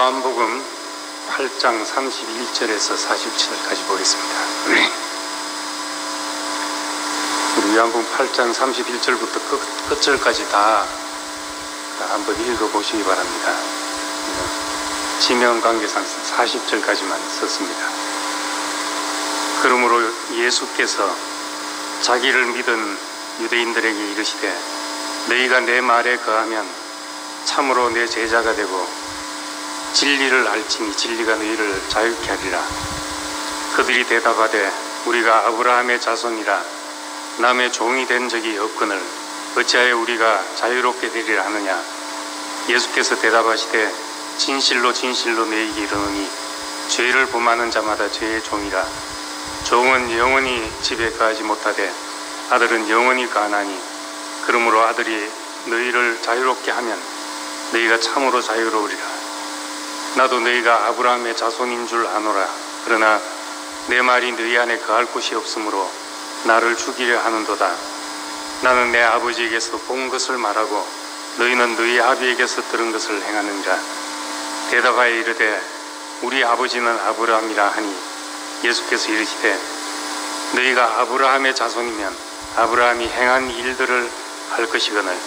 요한복음 8장 31절에서 47절까지 보겠습니다. 우리 요한복음 8장 31절부터 끝절까지 다 한번 읽어보시기 바랍니다. 지명관계상 40절까지만 썼습니다. 그러므로 예수께서 자기를 믿은 유대인들에게 이르시되 너희가 내 말에 거하면 참으로 내 제자가 되고 진리를 알지니 진리가 너희를 자유케 하리라. 그들이 대답하되 우리가 아브라함의 자손이라 남의 종이 된 적이 없거늘 어찌하여 우리가 자유롭게 되리라 하느냐. 예수께서 대답하시되 진실로 진실로 너희에게 이르노니 죄를 범하는 자마다 죄의 종이라. 종은 영원히 집에 거하지 못하되 아들은 영원히 거하나니 그러므로 아들이 너희를 자유롭게 하면 너희가 참으로 자유로우리라. 나도 너희가 아브라함의 자손인 줄 아노라. 그러나 내 말이 너희 안에 거할 곳이 없으므로 나를 죽이려 하는도다. 나는 내 아버지에게서 본 것을 말하고 너희는 너희 아비에게서 들은 것을 행하느니라. 대답하여 이르되 우리 아버지는 아브라함이라 하니 예수께서 이르시되 너희가 아브라함의 자손이면 아브라함이 행한 일들을 할 것이거늘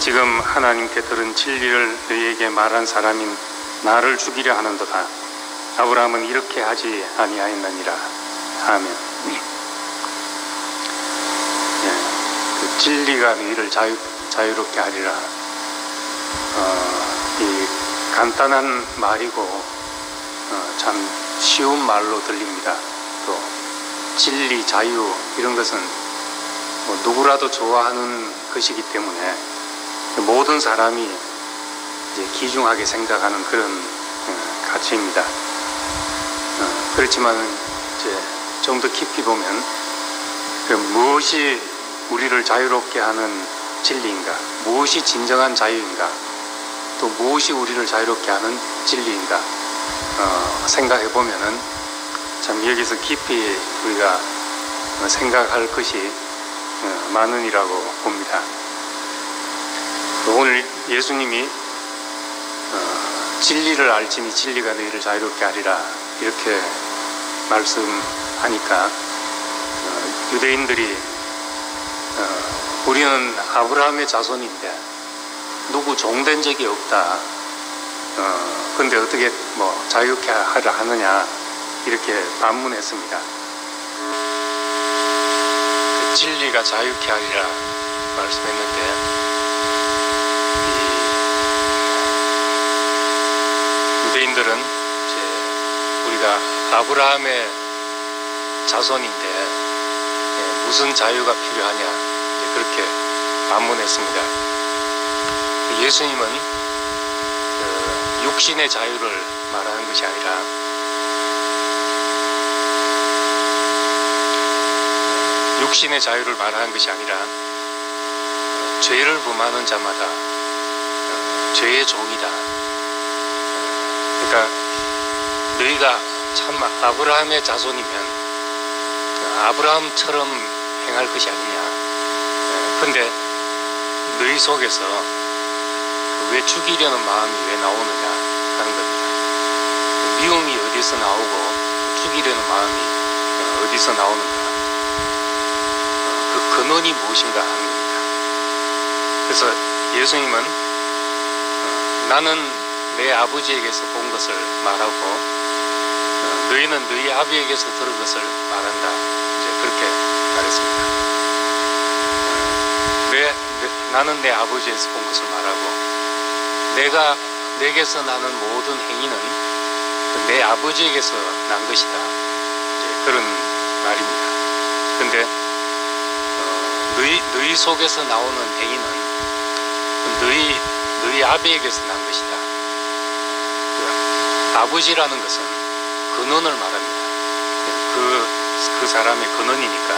지금 하나님께 들은 진리를 너희에게 말한 사람인 나를 죽이려 하는도다. 아브라함은 이렇게 하지 아니하였느니라. 아멘. 그 진리가 너희를 자유롭게 하리라. 이 간단한 말이고 참 쉬운 말로 들립니다. 또 진리, 자유 이런 것은 뭐 누구라도 좋아하는 것이기 때문에 모든 사람이 이제 귀중하게 생각하는 그런 가치입니다. 그렇지만 이제 좀 더 깊이 보면 무엇이 우리를 자유롭게 하는 진리인가, 무엇이 진정한 자유인가, 또 무엇이 우리를 자유롭게 하는 진리인가 생각해 보면은 참 여기서 깊이 우리가 생각할 것이 많으리라고 봅니다. 오늘 예수님이 진리를 알지니 진리가 너희를 자유롭게 하리라 이렇게 말씀하니까 유대인들이 우리는 아브라함의 자손인데 누구 종된 적이 없다. 근데 어떻게 뭐 자유케 하려 하느냐 이렇게 반문했습니다. 그 진리가 자유케 하리라 말씀했는데 유대인들은 이제 우리가 아브라함의 자손인데 무슨 자유가 필요하냐 이제 그렇게 반문했습니다. 예수님은 그 육신의 자유를 말하는 것이 아니라 육신의 자유를 말하는 것이 아니라 죄를 범하는 자마다 죄의 종이다. 그러니까 너희가 참 아브라함의 자손이면 아브라함처럼 행할 것이 아니냐. 근데 너희 속에서 왜 죽이려는 마음이 왜 나오느냐 하는 겁니다. 미움이 어디서 나오고 죽이려는 마음이 어디서 나오는가. 그 근원이 무엇인가 하는 겁니다. 그래서 예수님은 나는 내 아버지에게서 본 것을 말하고 너희는 너희 아비에게서 들은 것을 말한다. 이제 그렇게 말했습니다. 나는 내 아버지에서 본 것을 말하고 내게서 나는 모든 행위는 내 아버지에게서 난 것이다. 이제 그런 말입니다. 근데 너희 속에서 나오는 행위는 너희 아비에게서 난 것이다. 아버지라는 것은 근원을 말합니다. 그 사람의 근원이니까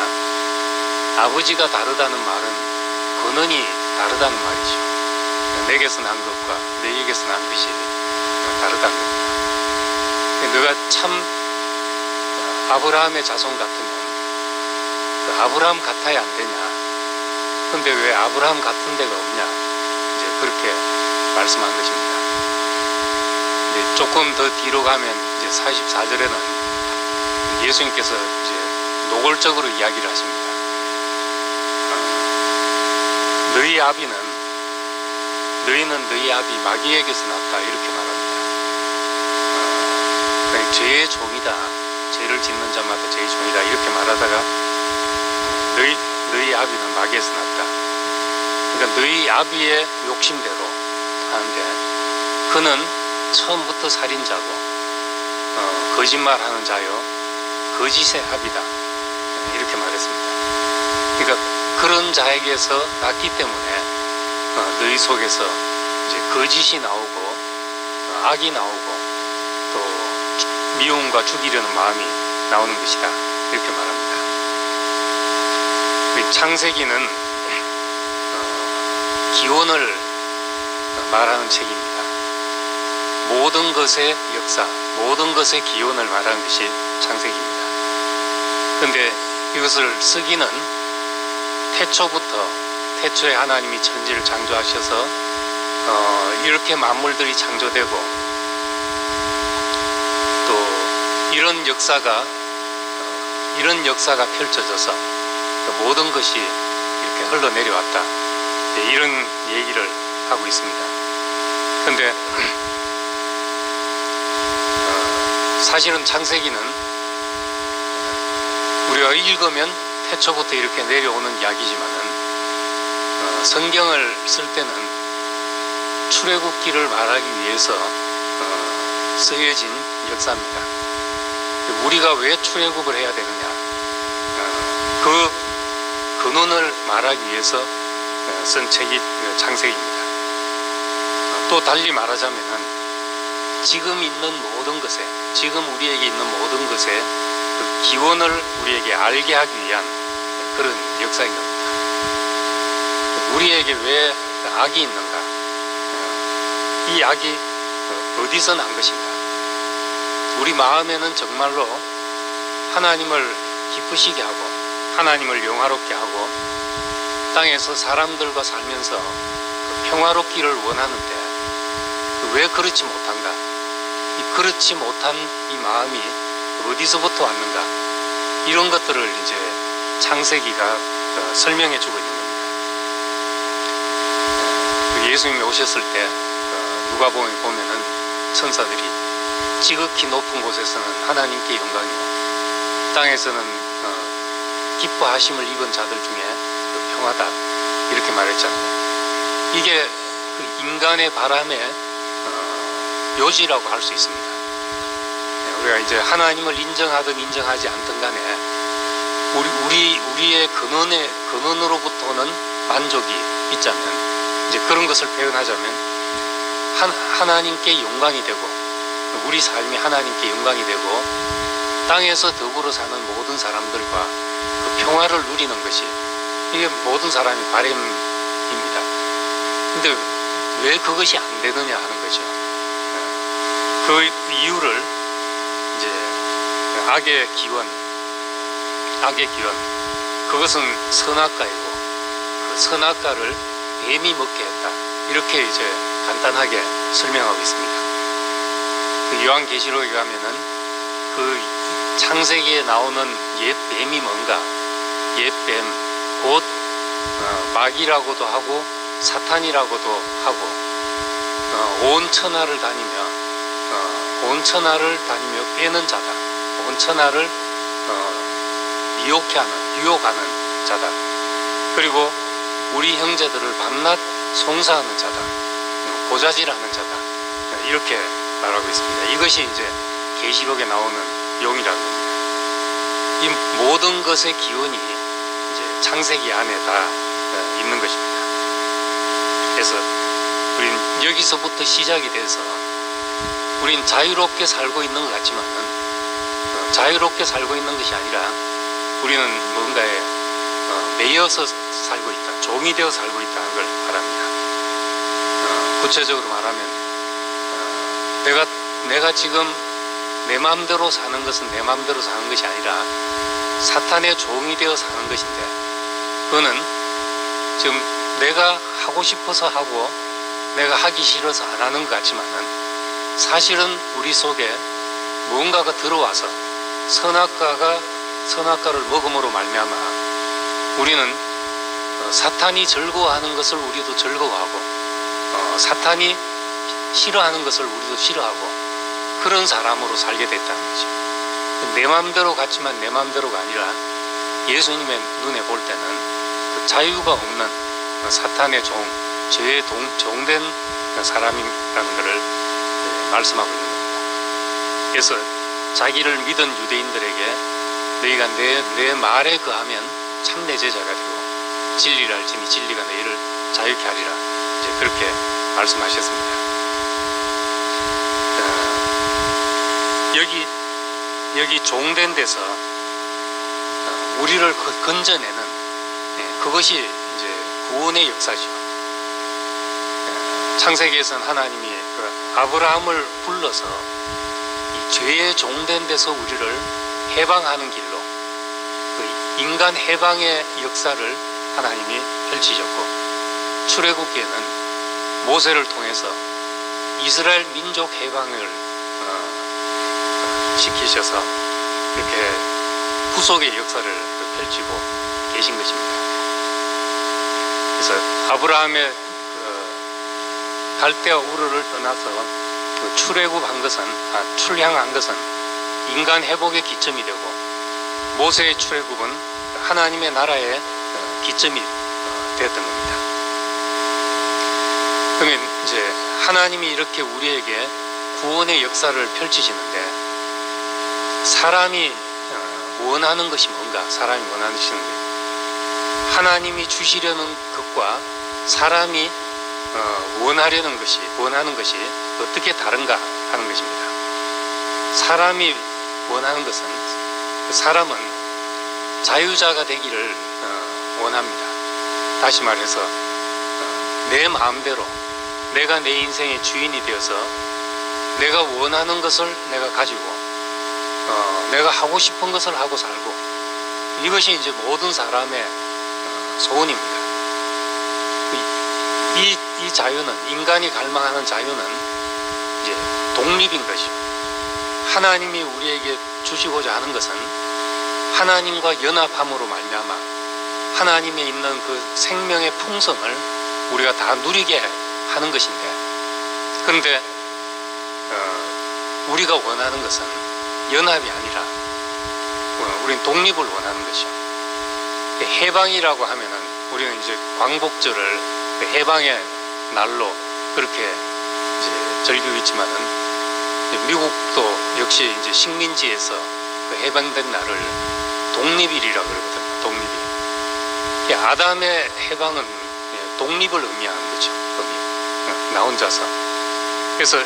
아버지가 다르다는 말은 근원이 다르다는 말이죠. 내게서 난 것과 너희에게서 난 것이 다르다는 겁니다. 너가 참 아브라함의 자손 같으면 그 아브라함 같아야 안 되냐. 근데 왜 아브라함 같은 데가 없냐. 이제 그렇게 말씀한 것입니다. 조금 더 뒤로 가면 이제 44절에는 예수님께서 이제 노골적으로 이야기를 하십니다. 너희는 너희 아비 마귀에게서 났다, 이렇게 말합니다. 죄의 종이다, 죄를 짓는 자마다 죄의 종이다, 이렇게 말하다가 너희 아비는 마귀에서 났다. 그러니까 너희 아비의 욕심대로 하는데, 그는 처음부터 살인자고 거짓말하는 자요 거짓의 아비다, 이렇게 말했습니다. 그러니까 그런 자에게서 났기 때문에 너희 속에서 이제 거짓이 나오고 악이 나오고 또 미움과 죽이려는 마음이 나오는 것이다, 이렇게 말합니다. 창세기는 기원을 말하는 책입니다. 모든 것의 역사, 모든 것의 기원을 말하는 것이 창세기입니다. 그런데 이것을 쓰기는 태초에 하나님이 천지를 창조하셔서 이렇게 만물들이 창조되고 또 이런 역사가 펼쳐져서 모든 것이 이렇게 흘러내려왔다, 이런 얘기를 하고 있습니다. 그런데 사실은 창세기는 우리가 읽으면 태초부터 이렇게 내려오는 이야기지만은 성경을 쓸 때는 출애굽기를 말하기 위해서 쓰여진 역사입니다. 우리가 왜 출애굽을 해야 되느냐, 그 근원을 말하기 위해서 쓴 책이 창세기입니다. 또 달리 말하자면은 지금 있는 모든 것에, 지금 우리에게 있는 모든 것에 그 기원을 우리에게 알게 하기 위한 그런 역사인 겁니다. 우리에게 왜 악이 있는가, 이 악이 어디서 난 것인가, 우리 마음에는 정말로 하나님을 기쁘시게 하고 하나님을 영화롭게 하고 땅에서 사람들과 살면서 평화롭기를 원하는데 왜 그렇지 못한가, 그렇지 못한 이 마음이 어디서부터 왔는가, 이런 것들을 이제 창세기가 설명해 주고 있는 겁니다. 예수님이 오셨을 때 누가복음에 보면은 천사들이 지극히 높은 곳에서는 하나님께 영광이고 땅에서는 기뻐하심을 입은 자들 중에 평화다, 이렇게 말했잖아요. 이게 그 인간의 바람의 요지라고 할 수 있습니다. 우리가 이제 하나님을 인정하든 인정하지 않든 간에 우리의 근원으로부터는 만족이 있자면, 이제 그런 것을 표현하자면 하나님께 영광이 되고 우리 삶이 하나님께 영광이 되고 땅에서 더불어 사는 모든 사람들과 그 평화를 누리는 것이, 이게 모든 사람의 바람입니다. 근데 왜 그것이 안 되느냐 하는 거죠. 그 이유를 이제 악의 기원, 그것은 선악과이고 그 선악과를 뱀이 먹게 했다, 이렇게 이제 간단하게 설명하고 있습니다. 그 요한계시록에 가면은 그 창세기에 나오는 옛 뱀이 뭔가, 옛 뱀, 곧 마귀라고도 하고 사탄이라고도 하고 온 천하를 다니며 빼는 자다, 온 천하를 유혹하는 자다, 그리고 우리 형제들을 밤낮 송사하는 자다, 고자질하는 자다, 이렇게 말하고 있습니다. 이것이 이제 계시록에 나오는 용이라고 합니다. 이 모든 것의 기원이 이제 창세기 안에 다 있는 것입니다. 그래서 우리는 여기서부터 시작이 돼서 우린 자유롭게 살고 있는 것 같지만은 자유롭게 살고 있는 것이 아니라 우리는 뭔가에 매여서 살고 있다, 종이 되어 살고 있다는 걸 말합니다. 구체적으로 말하면 내가 지금 내 마음대로 사는 것은 내 마음대로 사는 것이 아니라 사탄의 종이 되어 사는 것인데, 그거는 지금 내가 하고 싶어서 하고 내가 하기 싫어서 안 하는 것 같지만은 사실은 우리 속에 무언가가 들어와서 선악과를 먹음으로 말미암아 우리는 사탄이 즐거워하는 것을 우리도 즐거워하고 사탄이 싫어하는 것을 우리도 싫어하고 그런 사람으로 살게 됐다는 거죠. 내 마음대로 같지만 내 마음대로가 아니라 예수님의 눈에 볼 때는 자유가 없는 사탄의 죄의 종된 사람이라는 것을 말씀하고 있는 겁니다. 그래서 자기를 믿은 유대인들에게 너희가 내 말에 거하면 참 내 제자가 되고 진리를 알지니 진리가 너희를 자유케 하리라, 이제 그렇게 말씀하셨습니다. 여기 종된 데서 우리를 건져내는 그것이 이제 구원의 역사죠. 창세기에서는 하나님이 아브라함을 불러서 이 죄의 종된 데서 우리를 해방하는 길로 그 인간 해방의 역사를 하나님이 펼치셨고, 출애굽기에는 모세를 통해서 이스라엘 민족 해방을 시키셔서 이렇게 후속의 역사를 펼치고 계신 것입니다. 그래서 아브라함의 갈대아 우르를 떠나서 출향한 것은 인간 회복의 기점이 되고, 모세의 출애굽은 하나님의 나라의 기점이 되었던 겁니다. 그러면 이제 하나님이 이렇게 우리에게 구원의 역사를 펼치시는데, 사람이 원하는 것이 뭔가? 사람이 원하는 것이 뭔가? 하나님이 주시려는 것과 사람이 원하는 것이 어떻게 다른가 하는 것입니다. 사람이 원하는 것은, 그 사람은 자유자가 되기를 원합니다. 다시 말해서 내 마음대로 내가 내 인생의 주인이 되어서 내가 원하는 것을 내가 가지고 내가 하고 싶은 것을 하고 살고, 이것이 이제 모든 사람의 소원입니다. 이 자유는, 인간이 갈망하는 자유는 이제 독립인 것이고, 하나님이 우리에게 주시고자 하는 것은 하나님과 연합함으로 말미암아 하나님에 있는 그 생명의 풍성을 우리가 다 누리게 하는 것인데, 그런데 우리가 원하는 것은 연합이 아니라 우리는 독립을 원하는 것이죠. 해방이라고 하면은 우리는 이제 광복절을 해방의 날로 그렇게 이제 즐기고 있지만은, 미국도 역시 이제 식민지에서 그 해방된 날을 독립일이라고 그러거든요. 독립일. 아담의 해방은 독립을 의미하는 거죠. 독립. 나 혼자서. 그래서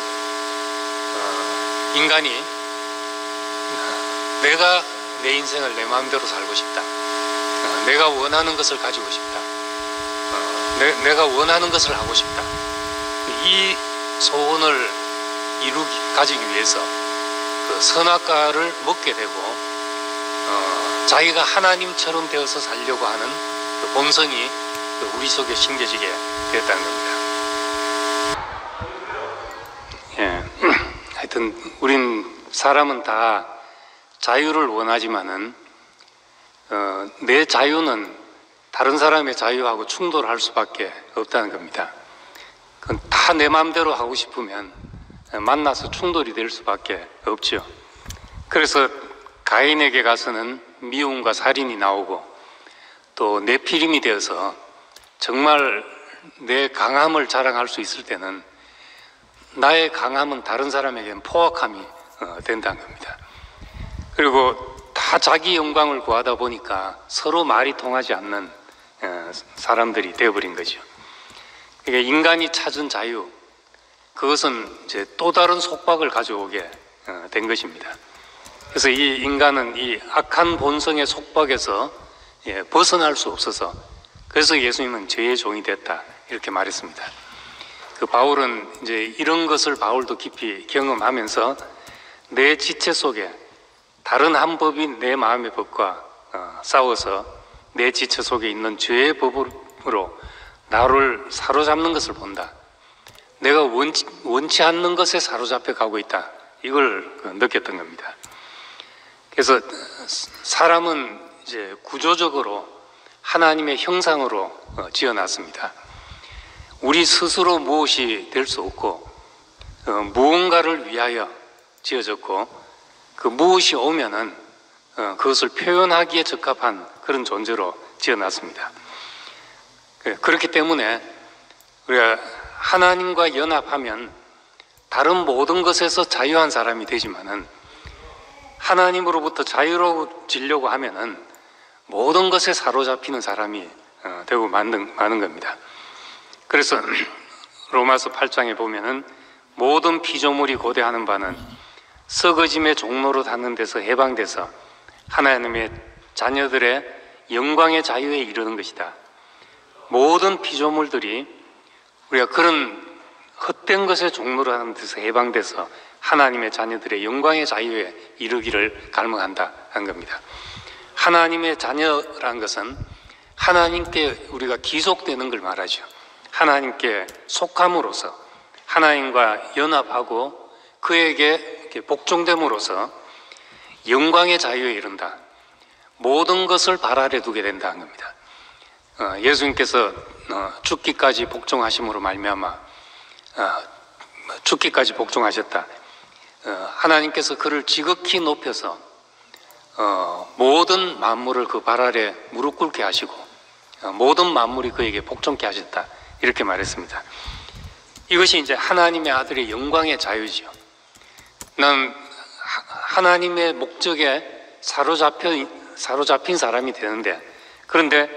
인간이 내가 내 인생을 내 마음대로 살고 싶다, 내가 원하는 것을 가지고 싶다, 내가 원하는 것을 하고 싶다, 이 소원을 가지기 위해서 그 선악과를 먹게 되고 자기가 하나님처럼 되어서 살려고 하는 그 본성이 우리 속에 심겨지게 되었다는 겁니다. 하여튼 사람은 다 자유를 원하지만은 내 자유는 다른 사람의 자유하고 충돌할 수밖에 없다는 겁니다. 그건 다 내 마음대로 하고 싶으면 만나서 충돌이 될 수밖에 없죠. 그래서 가인에게 가서는 미움과 살인이 나오고, 또 네피림이 되어서 정말 내 강함을 자랑할 수 있을 때는 나의 강함은 다른 사람에게는 포악함이 된다는 겁니다. 그리고 다 자기 영광을 구하다 보니까 서로 말이 통하지 않는 사람들이 되어버린 거죠. 그러니까 인간이 찾은 자유, 그것은 이제 또 다른 속박을 가져오게 된 것입니다. 그래서 이 인간은 이 악한 본성의 속박에서 벗어날 수 없어서, 그래서 예수님은 죄의 종이 됐다, 이렇게 말했습니다. 그 바울은 이제 이런 것을 바울도 깊이 경험하면서 내 지체 속에 다른 한 법이 내 마음의 법과 싸워서 내 지체 속에 있는 죄의 법으로 나를 사로잡는 것을 본다. 내가 원치 않는 것에 사로잡혀 가고 있다. 이걸 느꼈던 겁니다. 그래서 사람은 이제 구조적으로 하나님의 형상으로 지어놨습니다. 우리 스스로 무엇이 될 수 없고 무언가를 위하여 지어졌고 그 무엇이 오면은 그것을 표현하기에 적합한 그런 존재로 지어놨습니다. 그렇기 때문에 우리가 하나님과 연합하면 다른 모든 것에서 자유한 사람이 되지만은 하나님으로부터 자유로워지려고 하면은 모든 것에 사로잡히는 사람이 되고 마는 겁니다. 그래서 로마서 8장에 보면은 모든 피조물이 고대하는 바는 썩어짐의 종로로 닿는 데서 해방돼서 하나님의 자녀들의 영광의 자유에 이르는 것이다. 모든 피조물들이 우리가 그런 헛된 것의 종로로 하는 데서 해방돼서 하나님의 자녀들의 영광의 자유에 이르기를 갈망한다 한 겁니다. 하나님의 자녀란 것은 하나님께 우리가 기속되는 걸 말하죠. 하나님께 속함으로써 하나님과 연합하고 그에게 복종됨으로써 영광의 자유에 이른다. 모든 것을 발 아래 두게 된다는 겁니다. 예수님께서 죽기까지 복종하심으로 말미암아 죽기까지 복종하셨다. 하나님께서 그를 지극히 높여서 모든 만물을 그 발 아래 무릎 꿇게 하시고 모든 만물이 그에게 복종케 하셨다. 이렇게 말했습니다. 이것이 이제 하나님의 아들의 영광의 자유지요. 난 하나님의 목적에 사로잡힌 사람이 되는데, 그런데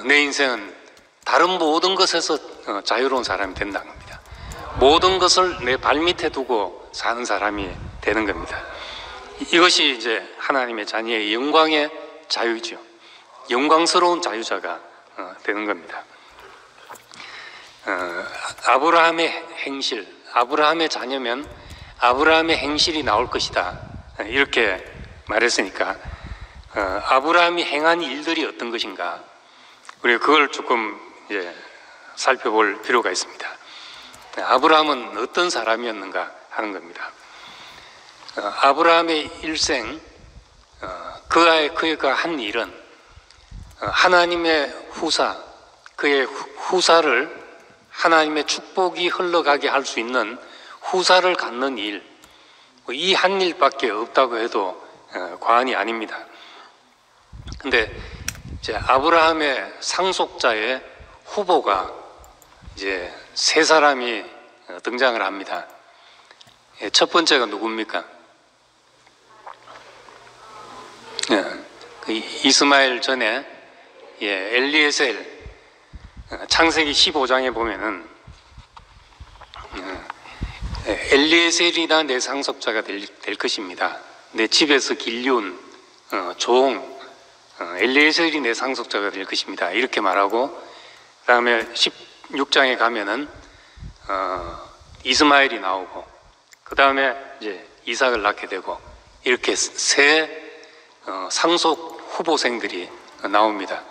내 인생은 다른 모든 것에서 자유로운 사람이 된다는 겁니다. 모든 것을 내 발밑에 두고 사는 사람이 되는 겁니다. 이것이 이제 하나님의 자녀의 영광의 자유죠. 영광스러운 자유자가 되는 겁니다. 아브라함의 행실, 아브라함의 자녀면 아브라함의 행실이 나올 것이다. 이렇게 말했으니까 아브라함이 행한 일들이 어떤 것인가, 우리가 그걸 조금 이제 살펴볼 필요가 있습니다. 아브라함은 어떤 사람이었는가 하는 겁니다. 아브라함의 일생, 그가 한 일은 하나님의 후사, 그의 후사를 하나님의 축복이 흘러가게 할 수 있는 후사를 갖는 일, 이 한 일밖에 없다고 해도 과언이 아닙니다. 근데 이제 아브라함의 상속자의 후보가 이제 세 사람이 등장을 합니다. 첫 번째가 누굽니까? 이스마엘 전에 엘리에셀, 창세기 15장에 보면은 엘리에셀이나 내 상속자가 될 것입니다. 내 집에서 길리온 종 엘리에셀이 내 상속자가 될 것입니다. 이렇게 말하고, 그 다음에 16장에 가면은 이스마엘이 나오고, 그 다음에 이제 이삭을 낳게 되고, 이렇게 세 상속 후보생들이 나옵니다.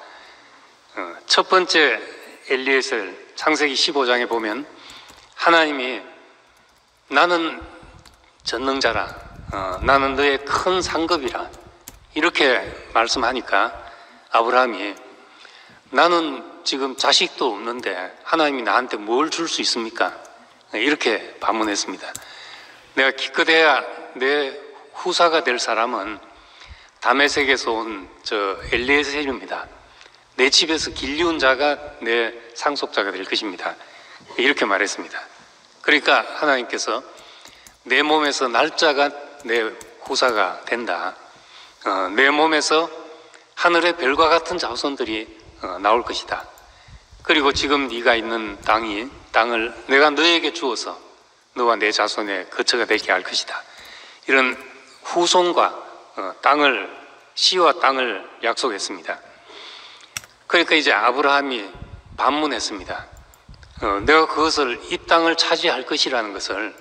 첫 번째 엘리에셀, 창세기 15장에 보면 하나님이 나는 전능자라, 나는 너의 큰 상급이라 이렇게 말씀하니까 아브라함이 나는 지금 자식도 없는데 하나님이 나한테 뭘 줄 수 있습니까? 이렇게 반문했습니다. 내가 기껏해야 내 후사가 될 사람은 다메섹에서 온 저 엘리에셀입니다. 내 집에서 길리온 자가 내 상속자가 될 것입니다. 이렇게 말했습니다. 그러니까 하나님께서 내 몸에서 날짜가 내 후사가 된다. 내 몸에서 하늘의 별과 같은 자손들이 나올 것이다. 그리고 지금 네가 있는 땅을 내가 너에게 주어서 너와 내 자손의 거처가 되게 할 것이다. 이런 후손과 씨와 땅을 약속했습니다. 그러니까 이제 아브라함이 반문했습니다. 내가 그것을, 이 땅을 차지할 것이라는 것을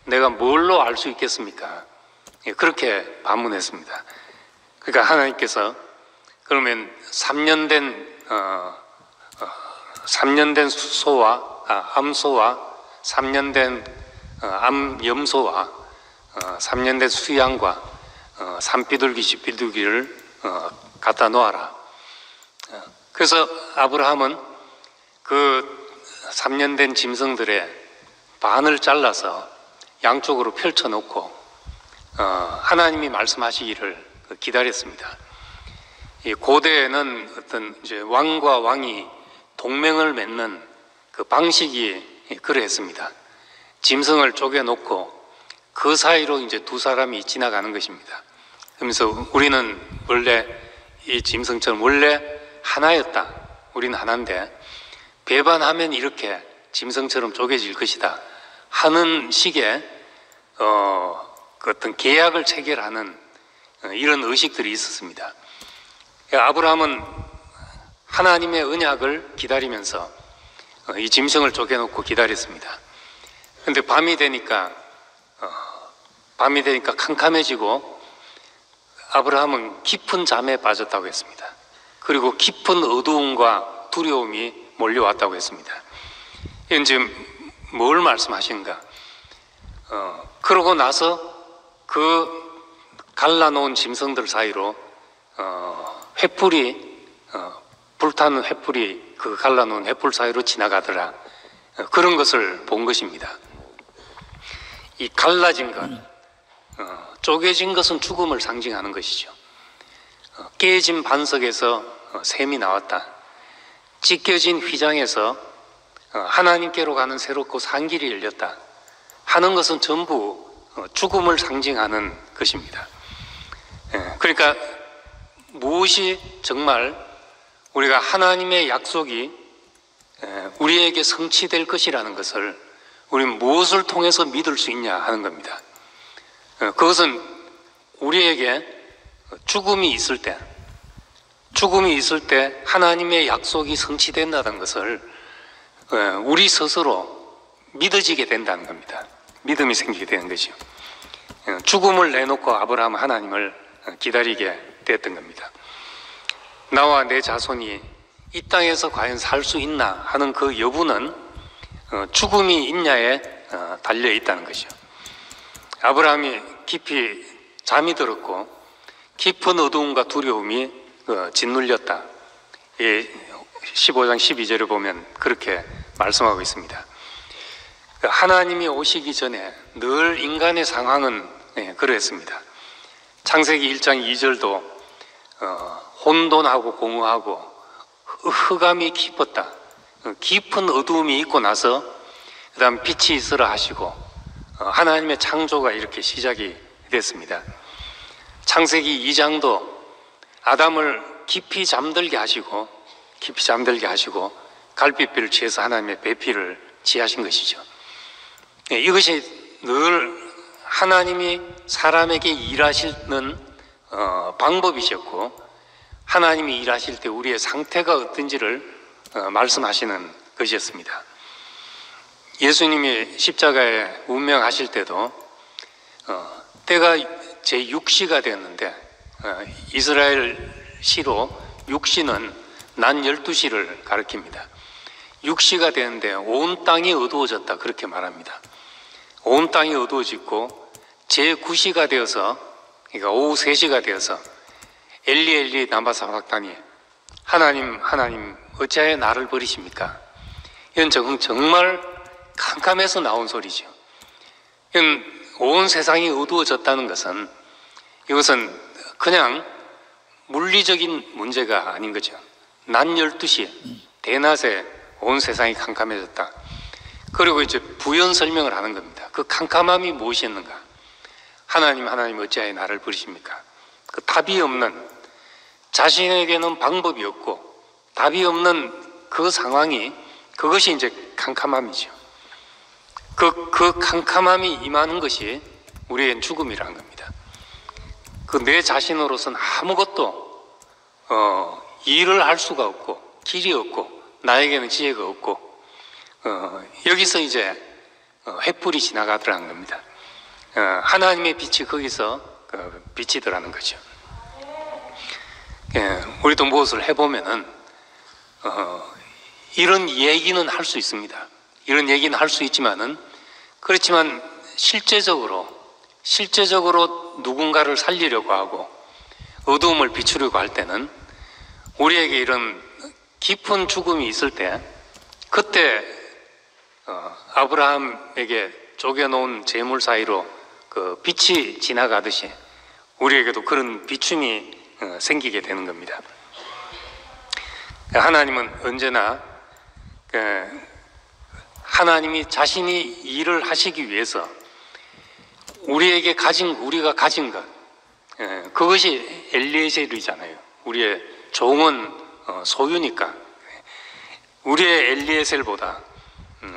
내가 뭘로 알 수 있겠습니까? 그렇게 반문했습니다. 그러니까 하나님께서 그러면 3년 된 암소와 3년 된 암염소와 3년 된 수양과 산비둘기, 집비둘기를 갖다 놓아라. 그래서 아브라함은 그 3년 된 짐승들의 반을 잘라서 양쪽으로 펼쳐놓고 하나님이 말씀하시기를 기다렸습니다. 이 고대에는 어떤 이제 왕과 왕이 동맹을 맺는 그 방식이 그러했습니다. 짐승을 쪼개놓고 그 사이로 이제 두 사람이 지나가는 것입니다. 그러면서 우리는 원래 이 짐승처럼 원래 하나였다. 우리는 하나인데 배반하면 이렇게 짐승처럼 쪼개질 것이다 하는 식의 그 어떤 계약을 체결하는 이런 의식들이 있었습니다. 아브라함은 하나님의 언약을 기다리면서 이 짐승을 쪼개놓고 기다렸습니다. 그런데 밤이 되니까 캄캄해지고 아브라함은 깊은 잠에 빠졌다고 했습니다. 그리고 깊은 어두움과 두려움이 몰려왔다고 했습니다. 이건 지금 뭘 말씀하시는가? 그러고 나서 그 갈라놓은 짐승들 사이로 횃불이 불타는 횃불이 그 갈라놓은 횃불 사이로 지나가더라. 그런 것을 본 것입니다. 이 갈라진 것, 쪼개진 것은 죽음을 상징하는 것이죠. 깨진 반석에서 샘이 나왔다. 찢겨진 휘장에서 하나님께로 가는 새롭고 산 길이 열렸다 하는 것은 전부 죽음을 상징하는 것입니다. 그러니까 무엇이 정말 우리가 하나님의 약속이 우리에게 성취될 것이라는 것을 우리는 무엇을 통해서 믿을 수 있냐 하는 겁니다. 그것은 우리에게 죽음이 있을 때 하나님의 약속이 성취된다는 것을 우리 스스로 믿어지게 된다는 겁니다. 믿음이 생기게 되는 것이죠. 죽음을 내놓고 아브라함은 하나님을 기다리게 됐던 겁니다. 나와 내 자손이 이 땅에서 과연 살 수 있나 하는 그 여부는 죽음이 있냐에 달려 있다는 것이죠. 아브라함이 깊이 잠이 들었고 깊은 어두움과 두려움이 짓눌렸다. 15장 12절을 보면 그렇게 말씀하고 있습니다. 하나님이 오시기 전에 늘 인간의 상황은 그러했습니다. 창세기 1장 2절도 혼돈하고 공허하고 흑암이 깊었다. 깊은 어두움이 있고 나서 그 다음 빛이 있으라 하시고 하나님의 창조가 이렇게 시작이 됐습니다. 창세기 2장도 아담을 깊이 잠들게 하시고 갈빛빛을 취해서 하나님의 배필을 취하신 것이죠. 이것이 늘 하나님이 사람에게 일하시는 방법이셨고 하나님이 일하실 때 우리의 상태가 어떤지를 말씀하시는 것이었습니다. 예수님이 십자가에 운명하실 때도 때가 제6시가 되었는데 이스라엘시로 6시는 낮 12시를 가리킵니다. 6시가 되는데 온 땅이 어두워졌다 그렇게 말합니다. 온 땅이 어두워지고 제9시가 되어서 그러니까 오후 3시가 되어서 엘리 엘리 라마 사박다니 하나님 어찌하여 나를 버리십니까? 이건 정말 캄캄해서 나온 소리죠. 이건 온 세상이 어두워졌다는 것은 이것은 그냥 물리적인 문제가 아닌 거죠. 낮 12시 대낮에 온 세상이 캄캄해졌다. 그리고 이제 부연 설명을 하는 겁니다. 그 캄캄함이 무엇이었는가? 하나님 어찌하여 나를 버리십니까? 그 답이 없는, 자신에게는 방법이 없고 답이 없는 그 상황이, 그것이 이제 캄캄함이죠. 그 캄캄함이 임하는 것이 우리의 죽음이라는 겁니다. 그 내 자신으로서는 아무것도 일을 할 수가 없고 길이 없고 나에게는 지혜가 없고 여기서 이제 횃불이 지나가더라는 겁니다. 하나님의 빛이 거기서 비치더라는 거죠. 우리도 무엇을 해보면은 이런 얘기는 할 수 있습니다. 이런 얘기는 할 수 있지만은, 그렇지만 실제적으로 누군가를 살리려고 하고 어두움을 비추려고 할 때는 우리에게 이런 깊은 죽음이 있을 때, 그때 아브라함에게 쪼개놓은 재물 사이로 그 빛이 지나가듯이 우리에게도 그런 비춤이 생기게 되는 겁니다. 하나님은 언제나 하나님이 자신이 일을 하시기 위해서 우리가 가진 것, 그것이 엘리에셀이잖아요. 우리의 종은 소유니까 우리의 엘리에셀보다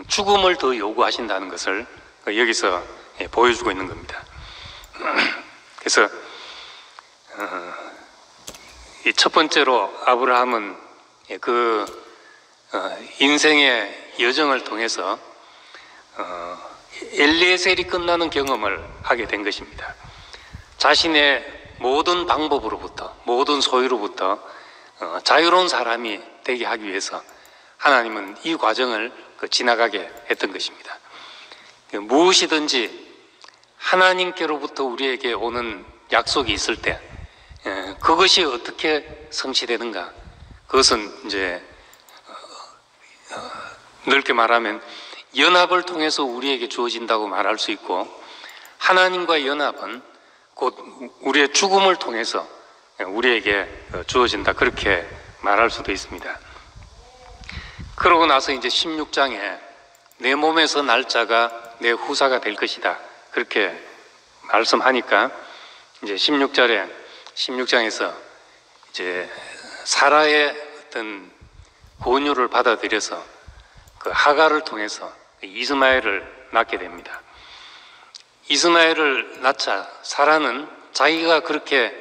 죽음을 더 요구하신다는 것을 여기서 보여주고 있는 겁니다. 그래서 이 첫 번째로 아브라함은 그 인생의 여정을 통해서 엘리에셀이 끝나는 경험을 하게 된 것입니다. 자신의 모든 방법으로부터, 모든 소유로부터 자유로운 사람이 되게 하기 위해서 하나님은 이 과정을 지나가게 했던 것입니다. 무엇이든지 하나님께로부터 우리에게 오는 약속이 있을 때 그것이 어떻게 성취되는가, 그것은 이제 넓게 말하면 연합을 통해서 우리에게 주어진다고 말할 수 있고, 하나님과의 연합은 곧 우리의 죽음을 통해서 우리에게 주어진다, 그렇게 말할 수도 있습니다. 그러고 나서 이제 16장에 내 몸에서 날 자가 내 후사가 될 것이다, 그렇게 말씀하니까 이제 16장에서 이제 사라의 어떤 권유를 받아들여서 그 하갈을 통해서 이스마엘을 낳게 됩니다. 이스마엘을 낳자 사라는 자기가 그렇게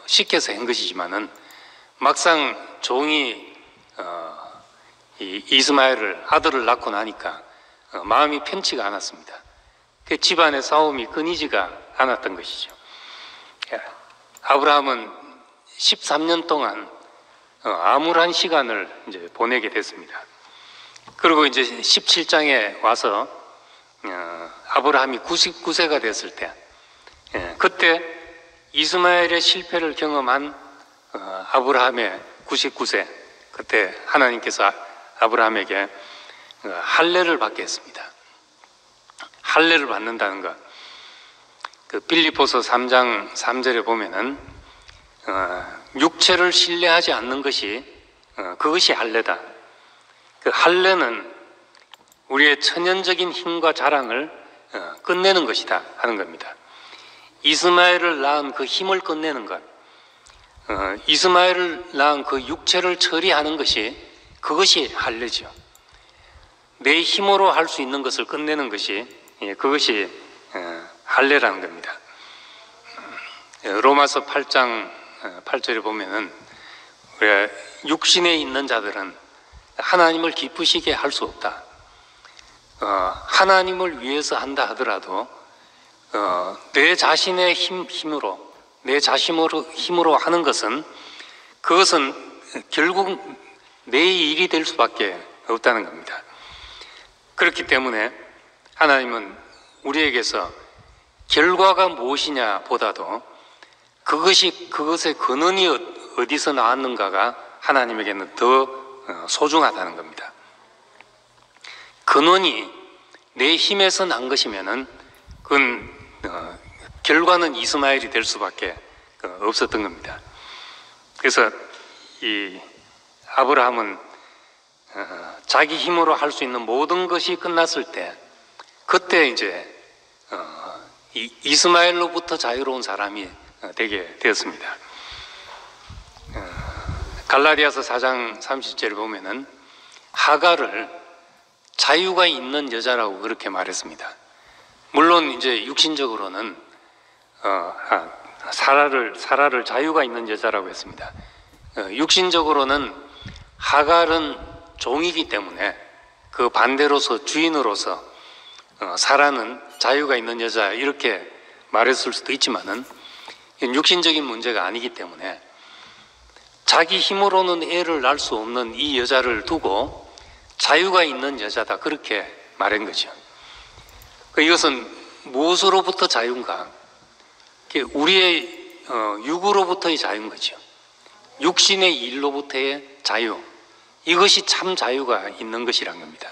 시켜서 한 것이지만은 막상 종이 이 이스마엘을 아들을 낳고 나니까 마음이 편치가 않았습니다. 그 집안의 싸움이 끊이지가 않았던 것이죠. 아브라함은 13년 동안 암울한 시간을 이제 보내게 됐습니다. 그리고 이제 17장에 와서 아브라함이 99세가 됐을 때, 그때 이스마엘의 실패를 경험한 아브라함의 99세, 그때 하나님께서 아브라함에게 할례를 받게 했습니다. 할례를 받는다는 것, 그 빌립보서 3장 3절에 보면은 육체를 신뢰하지 않는 것이 그것이 할례다. 그 할례는 우리의 천연적인 힘과 자랑을 끝내는 것이다 하는 겁니다. 이스마엘을 낳은 그 힘을 끝내는 것, 이스마엘을 낳은 그 육체를 처리하는 것이 그것이 할례죠. 내 힘으로 할 수 있는 것을 끝내는 것이 그것이 할례라는 겁니다. 로마서 8장 8절에 보면은 육신에 있는 자들은 하나님을 기쁘시게 할 수 없다. 하나님을 위해서 한다 하더라도 내 자신의 힘으로, 내 힘으로 하는 것은 그것은 결국 내 일이 될 수밖에 없다는 겁니다. 그렇기 때문에 하나님은 우리에게서 결과가 무엇이냐 보다도 그것의 근원이 어디서 나왔는가가 하나님에게는 더 소중하다는 겁니다. 근원이 내 힘에서 난 것이면은 그건 결과는 이스마엘이 될 수밖에 없었던 겁니다. 그래서 이 아브라함은 자기 힘으로 할 수 있는 모든 것이 끝났을 때, 그때 이제 이스마엘로부터 자유로운 사람이 되게 되었습니다. 갈라디아서 4장 30절을 보면은 하갈을 자유가 있는 여자라고 그렇게 말했습니다. 물론 이제 육신적으로는 사라를 자유가 있는 여자라고 했습니다. 육신적으로는 하갈은 종이기 때문에 그 반대로서 주인으로서 사라는 자유가 있는 여자, 이렇게 말했을 수도 있지만은 육신적인 문제가 아니기 때문에 자기 힘으로는 애를 낳을 수 없는 이 여자를 두고 자유가 있는 여자다, 그렇게 말한 거죠. 이것은 무엇으로부터 자유인가? 우리의 육으로부터의 자유인 거죠. 육신의 일로부터의 자유, 이것이 참 자유가 있는 것이란 겁니다.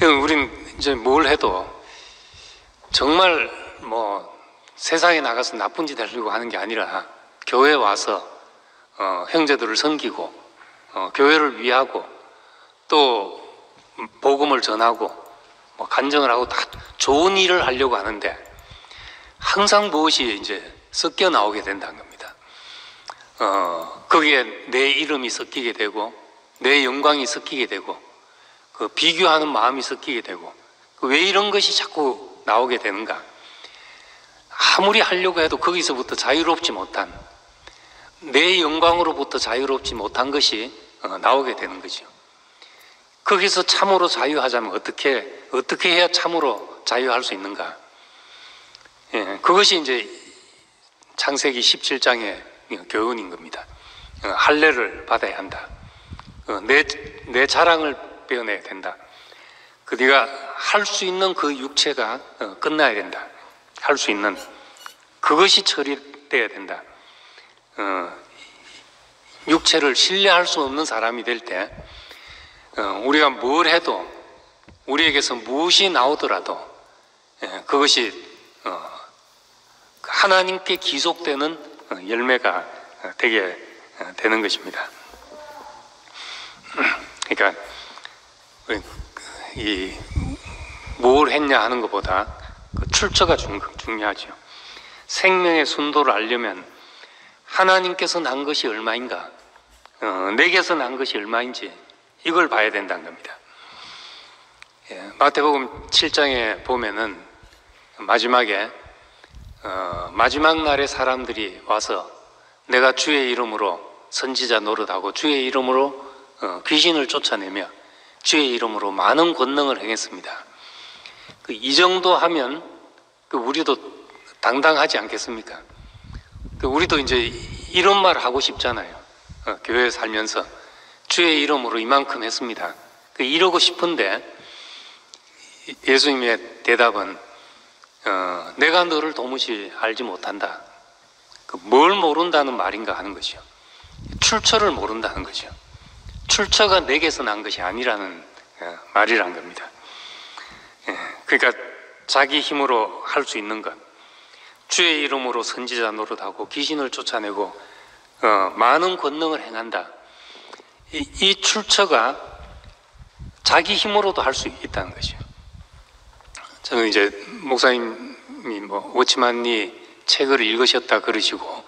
우린 이제 뭘 해도 정말 세상에 나가서 나쁜 짓 하려고 하는 게 아니라 교회에 와서 형제들을 섬기고 교회를 위하고 또 복음을 전하고 간증을 하고 다 좋은 일을 하려고 하는데 항상 무엇이 이제 섞여 나오게 된다는 겁니다. 거기에 내 이름이 섞이게 되고 내 영광이 섞이게 되고 그 비교하는 마음이 섞이게 되고 왜 이런 것이 자꾸 나오게 되는가? 아무리 하려고 해도 거기서부터 자유롭지 못한, 내 영광으로부터 자유롭지 못한 것이 나오게 되는 거죠. 거기서 참으로 자유하자면 어떻게 해야 참으로 자유할 수 있는가? 그것이 이제 창세기 17장의 교훈인 겁니다. 할례를 받아야 한다. 내 자랑을 빼어내야 된다. 네가 할 수 있는 그 육체가 끝나야 된다. 할 수 있는 그것이 처리돼야 된다. 육체를 신뢰할 수 없는 사람이 될 때 우리가 뭘 해도 우리에게서 무엇이 나오더라도 그것이 하나님께 기속되는 열매가 되게 되는 것입니다. 그러니까 뭘 했냐 하는 것보다 그 출처가 중요하죠. 생명의 순도를 알려면 하나님께서 난 것이 얼마인가, 내게서 난 것이 얼마인지 이걸 봐야 된다는 겁니다. 마태복음 7장에 보면은 마지막에 마지막 날에 사람들이 와서 내가 주의 이름으로 선지자 노릇하고 주의 이름으로 귀신을 쫓아내며 주의 이름으로 많은 권능을 행했습니다. 이 정도 하면 우리도 당당하지 않겠습니까? 우리도 이제 이런 말 하고 싶잖아요. 교회에 살면서 주의 이름으로 이만큼 했습니다. 이러고 싶은데 예수님의 대답은 내가 너를 도무지 알지 못한다. 뭘 모른다는 말인가 하는 것이죠. 출처를 모른다는 거죠. 출처가 내게서 난 것이 아니라는 말이란 겁니다. 그러니까 자기 힘으로 할 수 있는 것, 주의 이름으로 선지자 노릇하고 귀신을 쫓아내고 많은 권능을 행한다. 이 출처가 자기 힘으로도 할 수 있다는 것이죠. 저는 이제 목사님이 워치만니 책을 읽으셨다 그러시고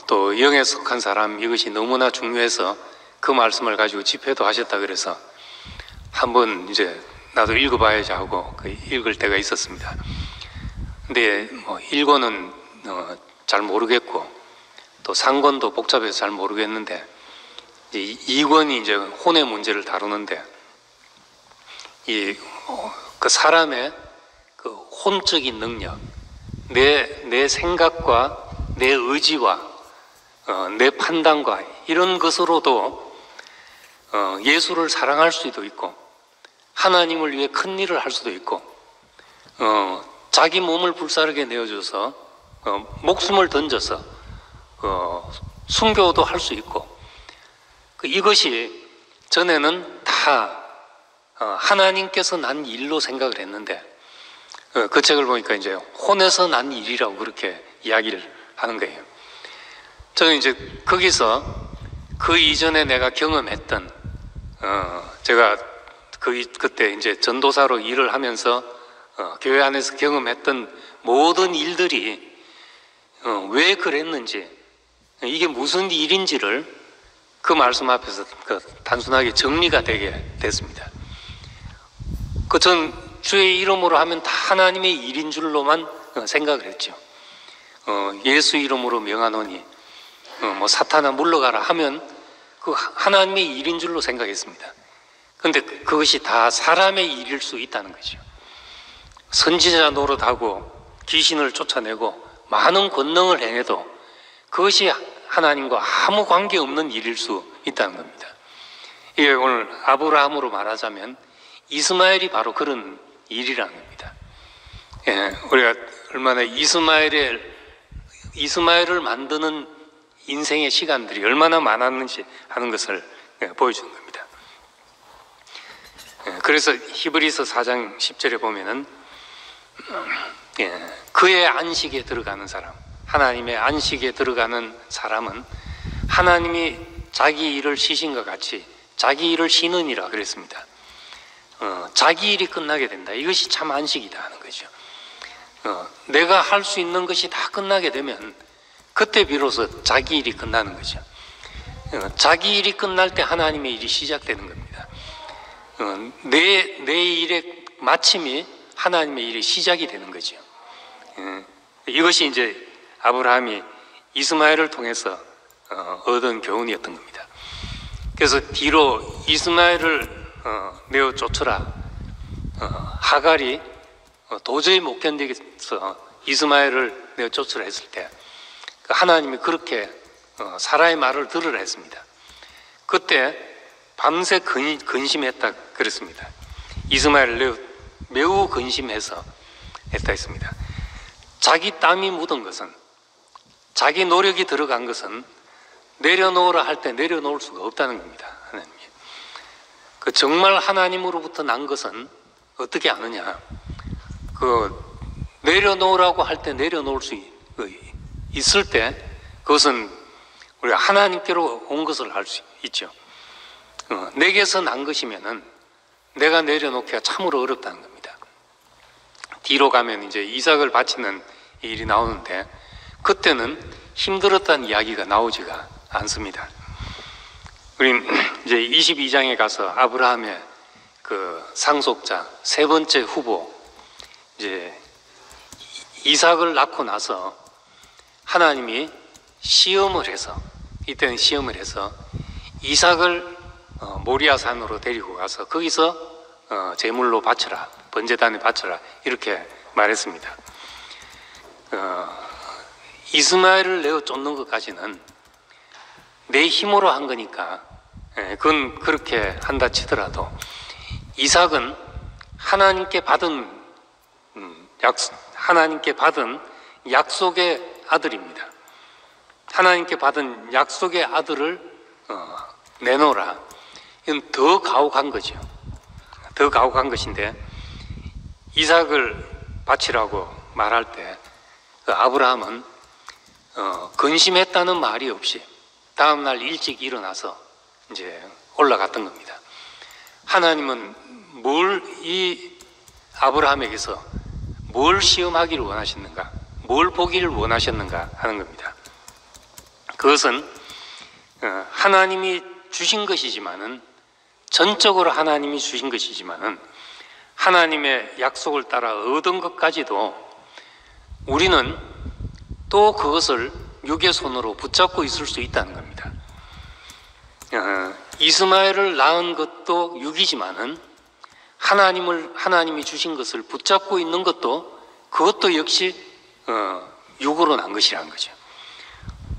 또 영에 속한 사람 이것이 너무나 중요해서 그 말씀을 가지고 집회도 하셨다 그래서 한번 이제 나도 읽어봐야지 하고 읽을 때가 있었습니다. 근데 1권은 잘 모르겠고 또 3권도 복잡해서 잘 모르겠는데 이제 2권이 이제 혼의 문제를 다루는데 그 사람의 그 혼적인 능력, 내 생각과 내 의지와 내 판단과 이런 것으로도 예수를 사랑할 수도 있고 하나님을 위해 큰 일을 할 수도 있고 자기 몸을 불사르게 내어줘서 목숨을 던져서 순교도 할 수 있고 이것이 전에는 다 하나님께서 난 일로 생각을 했는데 그 책을 보니까 이제 혼에서 난 일이라고 그렇게 이야기를 하는 거예요. 저는 이제 거기서 그 이전에 내가 경험했던 제가 그때 이제 전도사로 일을 하면서 교회 안에서 경험했던 모든 일들이 왜 그랬는지 이게 무슨 일인지를 그 말씀 앞에서 단순하게 정리가 되게 됐습니다. 전 주의 이름으로 하면 다 하나님의 일인 줄로만 생각을 했죠. 예수 이름으로 명하노니 사탄아 물러가라 하면 그 하나님의 일인 줄로 생각했습니다. 그런데 그것이 다 사람의 일일 수 있다는 거죠. 선지자 노릇하고 귀신을 쫓아내고 많은 권능을 행해도 그것이 하나님과 아무 관계없는 일일 수 있다는 겁니다. 이게 오늘 아브라함으로 말하자면 이스마엘이 바로 그런 일이라는 겁니다. 예, 우리가 얼마나 이스마엘을 만드는 인생의 시간들이 얼마나 많았는지 하는 것을 보여주는 겁니다. 그래서 히브리서 4장 10절에 보면은 그의 안식에 들어가는 사람, 하나님의 안식에 들어가는 사람은 하나님이 자기 일을 쉬신 것 같이 자기 일을 쉬느니라 그랬습니다. 자기 일이 끝나게 된다. 이것이 참 안식이다 하는 거죠. 내가 할 수 있는 것이 다 끝나게 되면 그때 비로소 자기 일이 끝나는 거죠. 자기 일이 끝날 때 하나님의 일이 시작되는 겁니다. 내 일의 마침이 하나님의 일의 시작이 되는 거죠. 이것이 이제 아브라함이 이스마엘을 통해서 얻은 교훈이었던 겁니다. 그래서 뒤로 이스마엘을 내어 쫓으라. 하갈이 도저히 못 견디겠어 이스마엘을 내어 쫓으라 했을 때 하나님이 그렇게 사라의 말을 들으라 했습니다. 그때 밤새 근심했다 그랬습니다. 이스마엘을 매우 근심해서 했다 했습니다. 자기 땀이 묻은 것은, 자기 노력이 들어간 것은 내려놓으라 할 때 내려놓을 수가 없다는 겁니다. 하나님이. 정말 하나님으로부터 난 것은 어떻게 아느냐? 내려놓으라고 할 때 내려놓을 수 있을 때 그것은 우리가 하나님께로 온 것을 알 수 있죠. 내게서 난 것이면은 내가 내려놓기가 참으로 어렵다는 겁니다. 뒤로 가면 이제 이삭을 바치는 일이 나오는데 그때는 힘들었다는 이야기가 나오지가 않습니다. 우린 이제 22장에 가서 아브라함의 그 상속자 세 번째 후보 이제 이삭을 낳고 나서 하나님이 시험을 해서 이때는 시험을 해서 이삭을 모리아산으로 데리고 가서 거기서 제물로 바쳐라, 번제단에 바쳐라 이렇게 말했습니다. 이스마엘을 내어 쫓는 것까지는 내 힘으로 한 거니까 그건 그렇게 한다 치더라도 이삭은 하나님께 받은 약속의 아들입니다. 하나님께 받은 약속의 아들을 내놓으라. 이건 더 가혹한 거죠. 더 가혹한 것인데 이삭을 바치라고 말할 때 아브라함은 근심했다는 말이 없이 다음날 일찍 일어나서 이제 올라갔던 겁니다. 하나님은 이 아브라함에게서 뭘 시험하기를 원하셨는가, 뭘 보기를 원하셨는가 하는 겁니다. 그것은 하나님이 주신 것이지만은 전적으로 하나님이 주신 것이지만은 하나님의 약속을 따라 얻은 것까지도 우리는 또 그것을 육의 손으로 붙잡고 있을 수 있다는 겁니다. 이스마엘을 낳은 것도 육이지만은 하나님이 주신 것을 붙잡고 있는 그것도 역시 육으로 난 것이라는 거죠.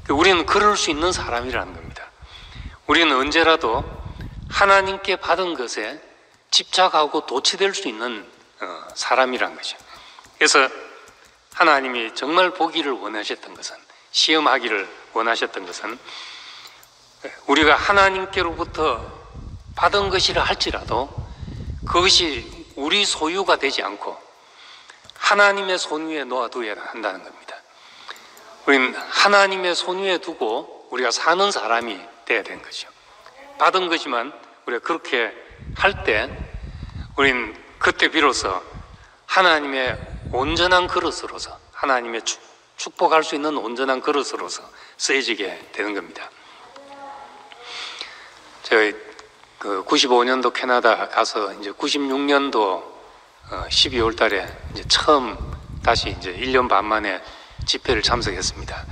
우리는 그럴 수 있는 사람이라는 겁니다. 우리는 언제라도 하나님께 받은 것에 집착하고 도취될 수 있는 사람이라는 거죠. 그래서 하나님이 정말 보기를 원하셨던 것은, 시험하기를 원하셨던 것은 우리가 하나님께로부터 받은 것이라 할지라도 그것이 우리 소유가 되지 않고 하나님의 손 위에 놓아두어야 한다는 겁니다. 우리는 하나님의 손 위에 두고 우리가 사는 사람이 돼야 되는 거죠. 받은 거지만 우리가 그렇게 할 때 우리는 그때 비로소 하나님의 온전한 그릇으로서, 하나님의 축복할 수 있는 온전한 그릇으로서 쓰여지게 되는 겁니다. 저희 95년도 캐나다 가서 이제 96년도 12월 달에 이제 처음 다시 이제 1년 반 만에 집회를 참석했습니다.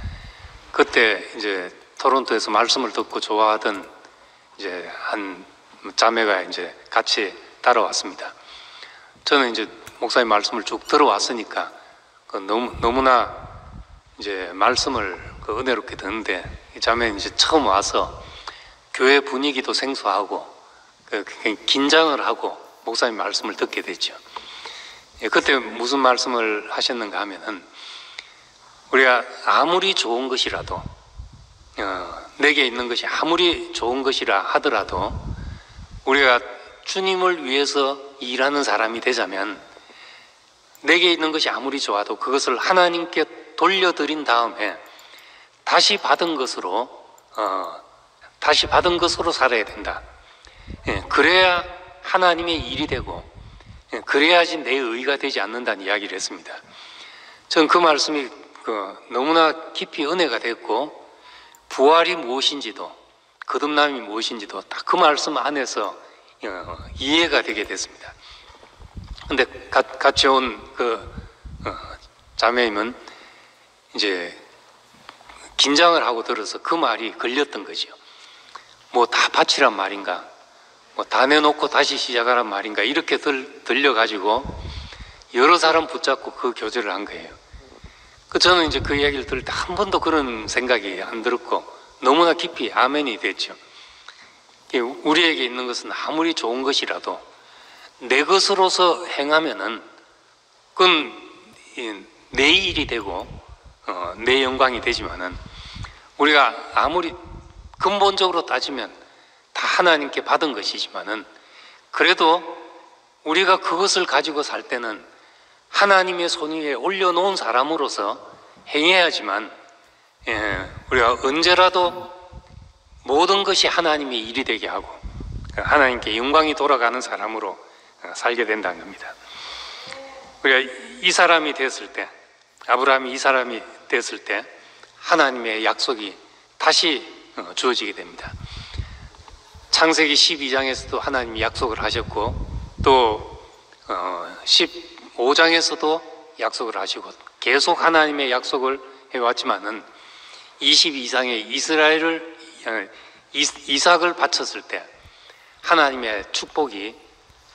그때 이제 토론토에서 말씀을 듣고 좋아하던 이제 한 자매가 이제 같이 따라왔습니다. 저는 이제 목사님 말씀을 쭉 들어왔으니까 너무나 이제 말씀을 은혜롭게 듣는데 이 자매는 이제 처음 와서 교회 분위기도 생소하고 긴장을 하고 목사님 말씀을 듣게 됐죠. 그때 무슨 말씀을 하셨는가 하면은, 우리가 아무리 좋은 것이라도, 내게 있는 것이 아무리 좋은 것이라 하더라도 우리가 주님을 위해서 일하는 사람이 되자면, 내게 있는 것이 아무리 좋아도 그것을 하나님께 돌려드린 다음에 다시 받은 것으로 살아야 된다. 그래야 하나님의 일이 되고, 그래야지 내 의가 되지 않는다는 이야기를 했습니다. 저는 그 말씀이 너무나 깊이 은혜가 됐고, 부활이 무엇인지도, 거듭남이 무엇인지도 딱 그 말씀 안에서 이해가 되게 됐습니다. 근데 같이 온 자매님은 이제 긴장을 하고 들어서 그 말이 걸렸던 거죠. 뭐 다 바치란 말인가, 뭐 다 내놓고 다시 시작하란 말인가, 이렇게 들려가지고 여러 사람 붙잡고 그 교제를 한 거예요. 저는 이제 그 이야기를 들을 때 한 번도 그런 생각이 안 들었고, 너무나 깊이 아멘이 됐죠. 우리에게 있는 것은 아무리 좋은 것이라도 내 것으로서 행하면은 그건 내 일이 되고 내 영광이 되지만은, 우리가 아무리 근본적으로 따지면 다 하나님께 받은 것이지만은, 그래도 우리가 그것을 가지고 살 때는 하나님의 손 위에 올려놓은 사람으로서 행해야지만, 우리가 언제라도 모든 것이 하나님의 일이 되게 하고 하나님께 영광이 돌아가는 사람으로 살게 된다는 겁니다. 우리가 이 사람이 됐을 때, 아브라함이 이 사람이 됐을 때 하나님의 약속이 다시 주어지게 됩니다. 창세기 12장에서도 하나님이 약속을 하셨고, 또 15장에서도 약속을 하시고, 계속 하나님의 약속을 해왔지만은 22장에 이삭을 바쳤을 때 하나님의 축복이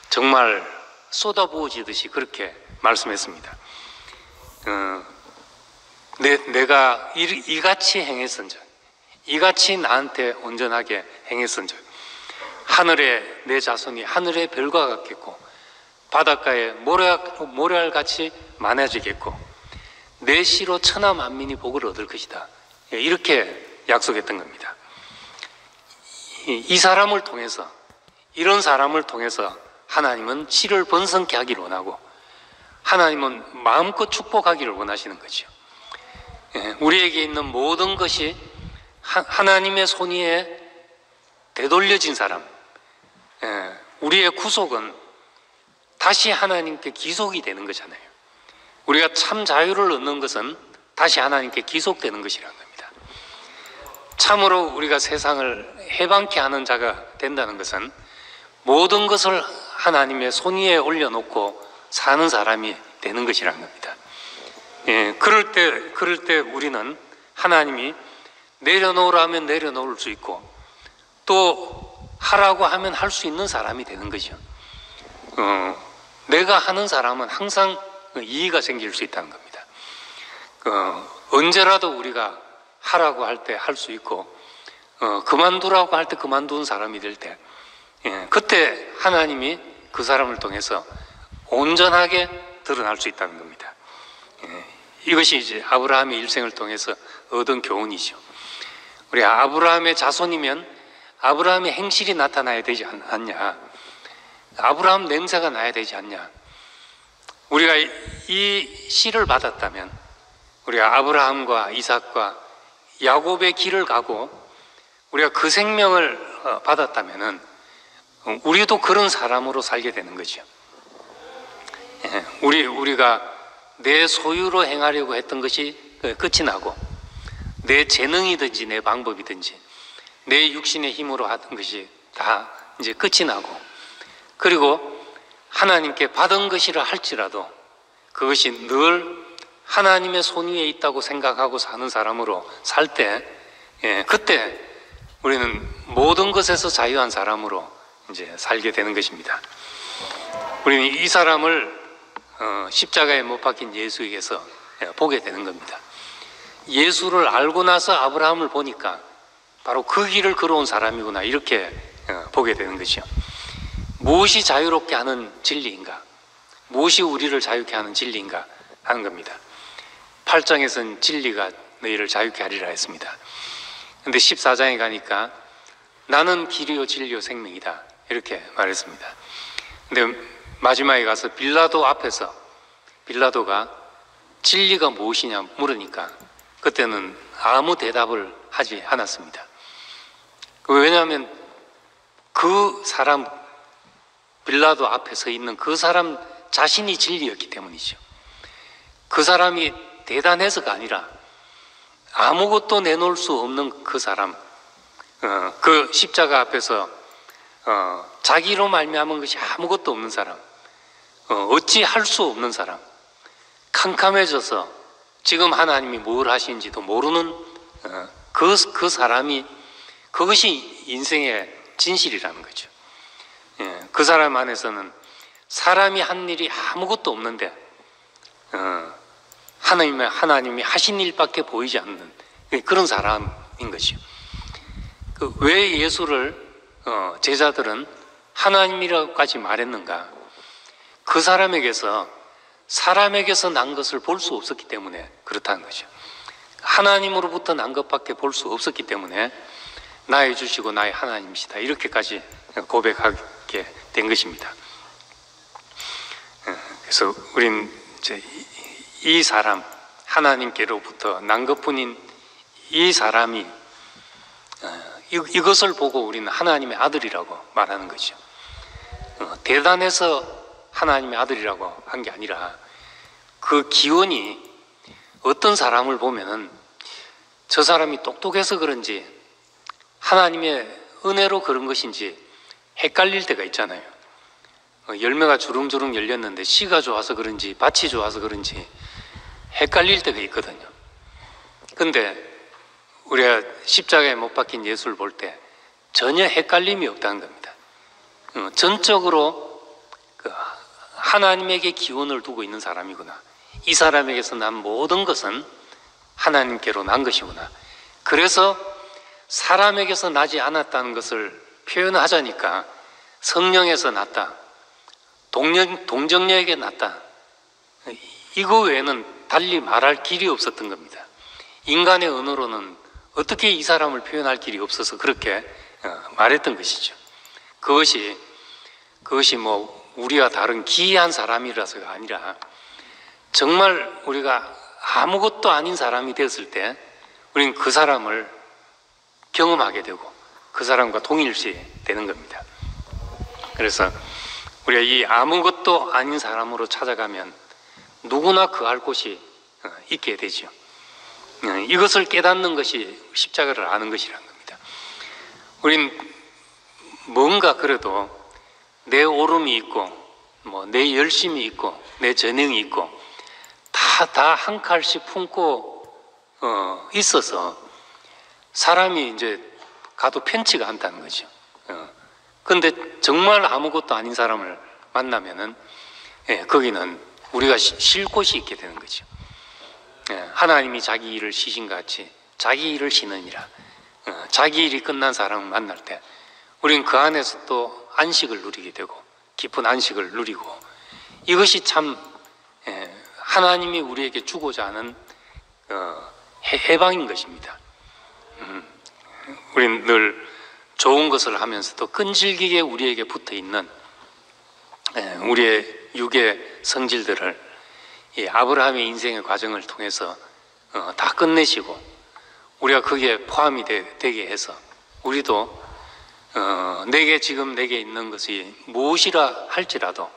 정말 쏟아부어지듯이 그렇게 말씀했습니다. 내가 이같이 행했은즉, 이같이 나한테 온전하게 행했은즉 하늘에 내 자손이 하늘의 별과 같겠고 바닷가에 모래알같이 많아지겠고 내 씨로 천하 만민이 복을 얻을 것이다. 이렇게 약속했던 겁니다. 이 사람을 통해서, 이런 사람을 통해서 하나님은 씨를 번성케 하기를 원하고, 하나님은 마음껏 축복하기를 원하시는 거죠. 우리에게 있는 모든 것이 하나님의 손 위에 되돌려진 사람, 우리의 구속은 다시 하나님께 기속이 되는 거잖아요. 우리가 참 자유를 얻는 것은 다시 하나님께 기속되는 것이라는 겁니다. 참으로 우리가 세상을 해방케 하는 자가 된다는 것은 모든 것을 하나님의 손 위에 올려놓고 사는 사람이 되는 것이라는 겁니다. 그럴 때 우리는 하나님이 내려놓으라 하면 내려놓을 수 있고, 또 하라고 하면 할 수 있는 사람이 되는 거죠. 내가 하는 사람은 항상 이의가 생길 수 있다는 겁니다. 언제라도 우리가 하라고 할 때 할 수 있고, 그만두라고 할 때 그만두는 사람이 될 때, 그때 하나님이 그 사람을 통해서 온전하게 드러날 수 있다는 겁니다. 이것이 이제 아브라함의 일생을 통해서 얻은 교훈이죠. 우리 아브라함의 자손이면 아브라함의 행실이 나타나야 되지 않냐, 아브라함 냄새가 나야 되지 않냐. 우리가 이 씨를 받았다면, 우리가 아브라함과 이삭과 야곱의 길을 가고 우리가 그 생명을 받았다면은 우리도 그런 사람으로 살게 되는 거죠. 우리가 내 소유로 행하려고 했던 것이 끝이 나고, 내 재능이든지 내 방법이든지 내 육신의 힘으로 하던 것이 다 이제 끝이 나고, 그리고 하나님께 받은 것이라 할지라도 그것이 늘 하나님의 손 위에 있다고 생각하고 사는 사람으로 살 때, 그때 우리는 모든 것에서 자유한 사람으로 이제 살게 되는 것입니다. 우리는 이 사람을 십자가에 못 박힌 예수에게서 보게 되는 겁니다. 예수를 알고 나서 아브라함을 보니까 바로 그 길을 걸어온 사람이구나, 이렇게 보게 되는 것이죠. 무엇이 자유롭게 하는 진리인가? 무엇이 우리를 자유케 하는 진리인가 하는 겁니다. 8장에서는 진리가 너희를 자유케 하리라 했습니다. 근데 14장에 가니까 나는 길이요 진리요 생명이다 이렇게 말했습니다. 근데 마지막에 가서 빌라도 앞에서 빌라도가 진리가 무엇이냐 물으니까 그때는 아무 대답을 하지 않았습니다. 왜냐하면 그 사람, 빌라도 앞에 서 있는 그 사람 자신이 진리였기 때문이죠. 그 사람이 대단해서가 아니라 아무것도 내놓을 수 없는 그 사람, 그 십자가 앞에서 자기로 말미암은 것이 아무것도 없는 사람, 어찌 할 수 없는 사람, 캄캄해져서 지금 하나님이 뭘 하시는지도 모르는 그 사람이, 그것이 인생의 진실이라는 거죠. 그 사람 안에서는 사람이 한 일이 아무것도 없는데 하나님이 하신 일밖에 보이지 않는 그런 사람인 것이요. 왜 예수를 제자들은 하나님이라고까지 말했는가? 그 사람에게서 난 것을 볼 수 없었기 때문에 그렇다는 거죠. 하나님으로부터 난 것밖에 볼 수 없었기 때문에 나의 주시고 나의 하나님이시다 이렇게까지 고백하게 된 것입니다. 그래서 우린 이제 이 사람, 하나님께로부터 난 것뿐인 이 사람이 이것을 보고 우리는 하나님의 아들이라고 말하는 거죠. 대단해서 하나님의 아들이라고 한 게 아니라 그 기원이 어떤 사람을 보면은 저 사람이 똑똑해서 그런지 하나님의 은혜로 그런 것인지 헷갈릴 때가 있잖아요. 열매가 주름주름 열렸는데 씨가 좋아서 그런지 밭이 좋아서 그런지 헷갈릴 때가 있거든요. 근데 우리가 십자가에 못 박힌 예수를 볼 때 전혀 헷갈림이 없다는 겁니다. 전적으로 하나님에게 기원을 두고 있는 사람이구나. 이 사람에게서 난 모든 것은 하나님께로 난 것이구나. 그래서 사람에게서 나지 않았다는 것을 표현하자니까 성령에서 났다, 동정녀에게 났다, 이거 외에는 달리 말할 길이 없었던 겁니다. 인간의 언어로는 어떻게 이 사람을 표현할 길이 없어서 그렇게 말했던 것이죠. 그것이 뭐 우리와 다른 기이한 사람이라서가 아니라 정말 우리가 아무것도 아닌 사람이 되었을 때 우리는 그 사람을 경험하게 되고 그 사람과 동일시 되는 겁니다. 그래서 우리가 이 아무것도 아닌 사람으로 찾아가면 누구나 그할 곳이 있게 되죠. 이것을 깨닫는 것이 십자가를 아는 것이라는 겁니다. 우린 뭔가 그래도 내 오름이 있고 뭐 내 열심이 있고 내 재능이 있고 다 한 칼씩 품고 있어서 사람이 이제 가도 편치가 않다는 거죠. 근데 정말 아무것도 아닌 사람을 만나면은 거기는 우리가 쉴 곳이 있게 되는 거죠. 하나님이 자기 일을 시신같이 자기 일을 쉬느니라. 자기 일이 끝난 사람을 만날 때 우리는 그 안에서 또 안식을 누리게 되고 깊은 안식을 누리고 이것이 참 하나님이 우리에게 주고자 하는 해방인 것입니다. 우리는 늘 좋은 것을 하면서도 끈질기게 우리에게 붙어있는 우리의 육의 성질들을 이 아브라함의 인생의 과정을 통해서 다 끝내시고 우리가 거기에 포함이 되게 해서 우리도 지금 내게 있는 것이 무엇이라 할지라도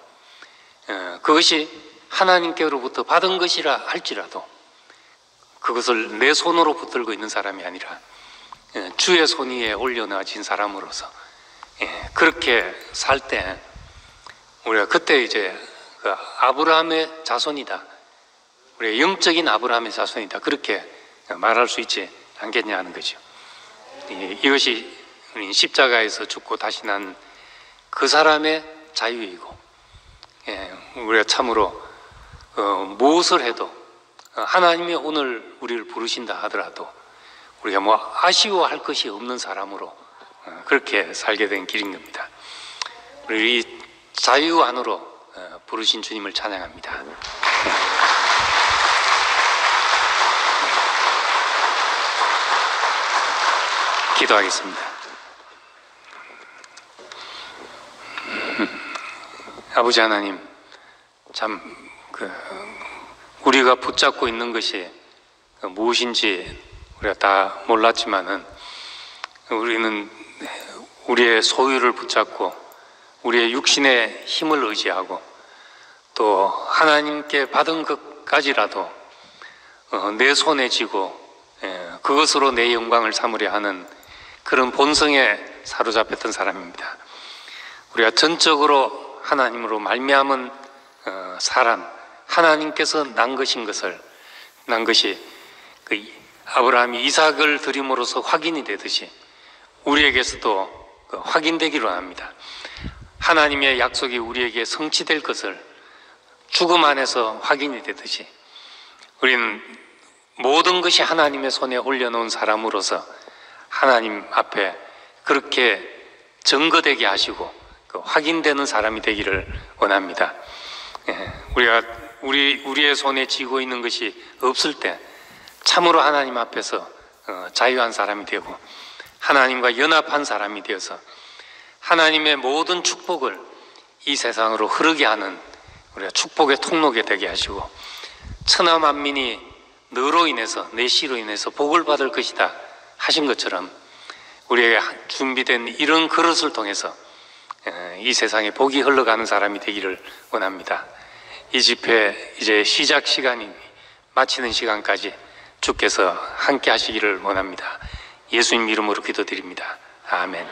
그것이 하나님께로부터 받은 것이라 할지라도 그것을 내 손으로 붙들고 있는 사람이 아니라 주의 손 위에 올려놔진 사람으로서 그렇게 살 때 우리가 그때 이제 그 아브라함의 자손이다, 우리가 영적인 아브라함의 자손이다 그렇게 말할 수 있지 않겠냐 하는 거죠. 이것이 십자가에서 죽고 다시 난 그 사람의 자유이고 우리가 참으로 무엇을 해도 하나님이 오늘 우리를 부르신다 하더라도 우리가 뭐 아쉬워할 것이 없는 사람으로 그렇게 살게 된 길인 겁니다. 우리 이 자유 안으로 부르신 주님을 찬양합니다. 기도하겠습니다. 아버지 하나님, 참 우리가 붙잡고 있는 것이 무엇인지 우리가 다 몰랐지만은 우리는 우리의 소유를 붙잡고 우리의 육신의 힘을 의지하고 또 하나님께 받은 것까지라도 내 손에 쥐고 그것으로 내 영광을 삼으려 하는 그런 본성에 사로잡혔던 사람입니다. 우리가 전적으로 하나님으로 말미암은 사람, 하나님께서 난 것이 그 아브라함이 이삭을 드림으로써 확인이 되듯이 우리에게서도 확인되기로 합니다. 하나님의 약속이 우리에게 성취될 것을 죽음 안에서 확인이 되듯이 우리는 모든 것이 하나님의 손에 올려놓은 사람으로서 하나님 앞에 그렇게 증거되게 하시고 확인되는 사람이 되기를 원합니다. 우리의 손에 쥐고 있는 것이 없을 때 참으로 하나님 앞에서 자유한 사람이 되고 하나님과 연합한 사람이 되어서 하나님의 모든 축복을 이 세상으로 흐르게 하는 우리가 축복의 통로가 되게 하시고 천하 만민이 너로 인해서 내 씨로 인해서 복을 받을 것이다 하신 것처럼 우리에게 준비된 이런 그릇을 통해서 이 세상에 복이 흘러가는 사람이 되기를 원합니다. 이 집회 이제 시작 시간이 마치는 시간까지 주께서 함께 하시기를 원합니다. 예수님 이름으로 기도드립니다. 아멘.